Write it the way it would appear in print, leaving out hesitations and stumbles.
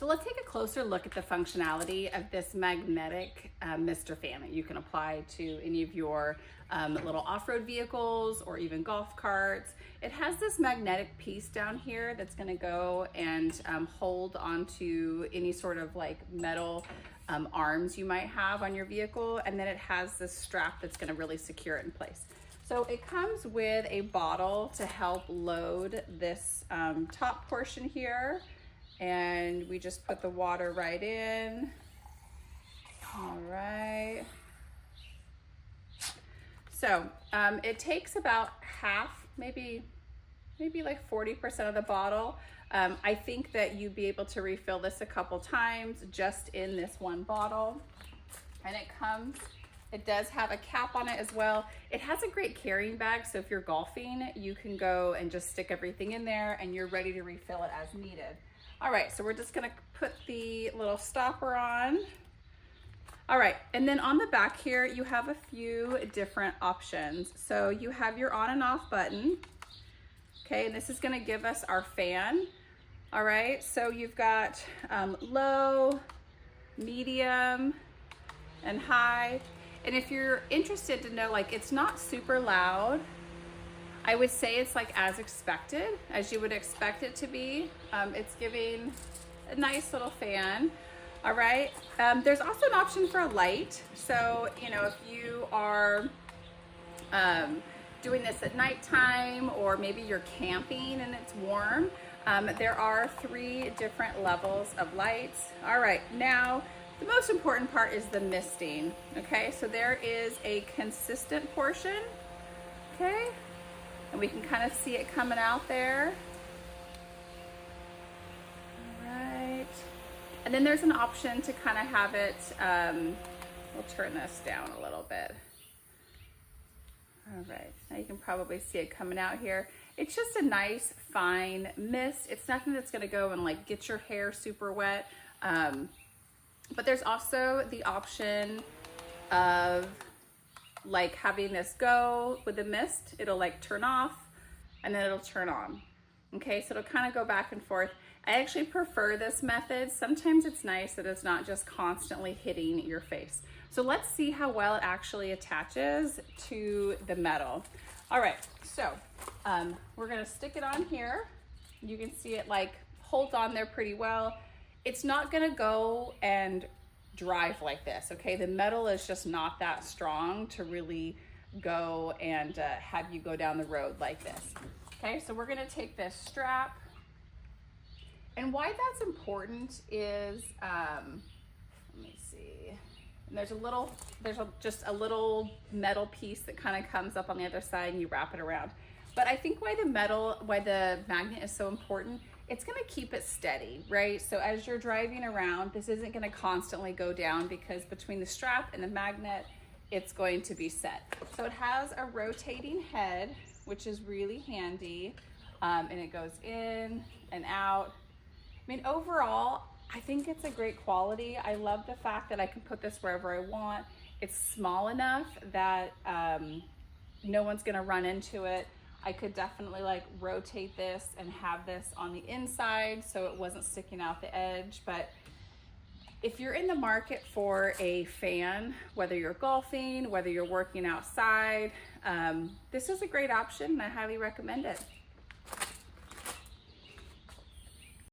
So let's take a closer look at the functionality of this magnetic mister fan that you can apply to any of your little off-road vehicles or even golf carts. It has this magnetic piece down here that's gonna go and hold onto any sort of like metal arms you might have on your vehicle. And then it has this strap that's gonna really secure it in place. So it comes with a bottle to help load this top portion here. And we just put the water right in. All right. So it takes about half, maybe like 40% of the bottle. I think that you'd be able to refill this a couple times just in this one bottle. And it does have a cap on it as well. It has a great carrying bag, so if you're golfing, you can go and just stick everything in there and you're ready to refill it as needed. All right, so we're just gonna put the little stopper on. All right, and then on the back here, you have a few different options. So you have your on and off button, okay, and this is gonna give us our fan. All right, so you've got low, medium, and high. And if you're interested to know, like, it's not super loud, I would say it's like as expected, as you would expect it to be. It's giving a nice little fan. All right. There's also an option for a light. So, you know, if you are doing this at nighttime, or maybe you're camping and it's warm, there are 3 different levels of lights. All right. Now, the most important part is the misting. Okay. So there is a consistent portion. Okay. And we can kind of see it coming out there. All right. And then there's an option to kind of have it, we'll turn this down a little bit. All right, now you can probably see it coming out here. It's just a nice, fine mist. It's nothing that's gonna go and like get your hair super wet. But there's also the option of like having this go with the mist. It'll like turn off and then it'll turn on. Okay, so it'll kind of go back and forth. I actually prefer this method. Sometimes it's nice that it's not just constantly hitting your face. So let's see how well it actually attaches to the metal. All right, so we're gonna stick it on here. You can see it like holds on there pretty well. It's not gonna go and drive like this, okay? The metal is just not that strong to really go and have you go down the road like this. Okay, so we're gonna take this strap, and why that's important is, let me see, and just a little metal piece that kind of comes up on the other side and you wrap it around. But I think why the magnet is so important, it's gonna keep it steady, right? So as you're driving around, this isn't gonna constantly go down because between the strap and the magnet, it's going to be set. So it has a rotating head, which is really handy, and it goes in and out. I mean, overall, I think it's a great quality. I love the fact that I can put this wherever I want. It's small enough that no one's gonna run into it. I could definitely like rotate this and have this on the inside so it wasn't sticking out the edge. But if you're in the market for a fan, whether you're golfing, whether you're working outside, this is a great option and I highly recommend it.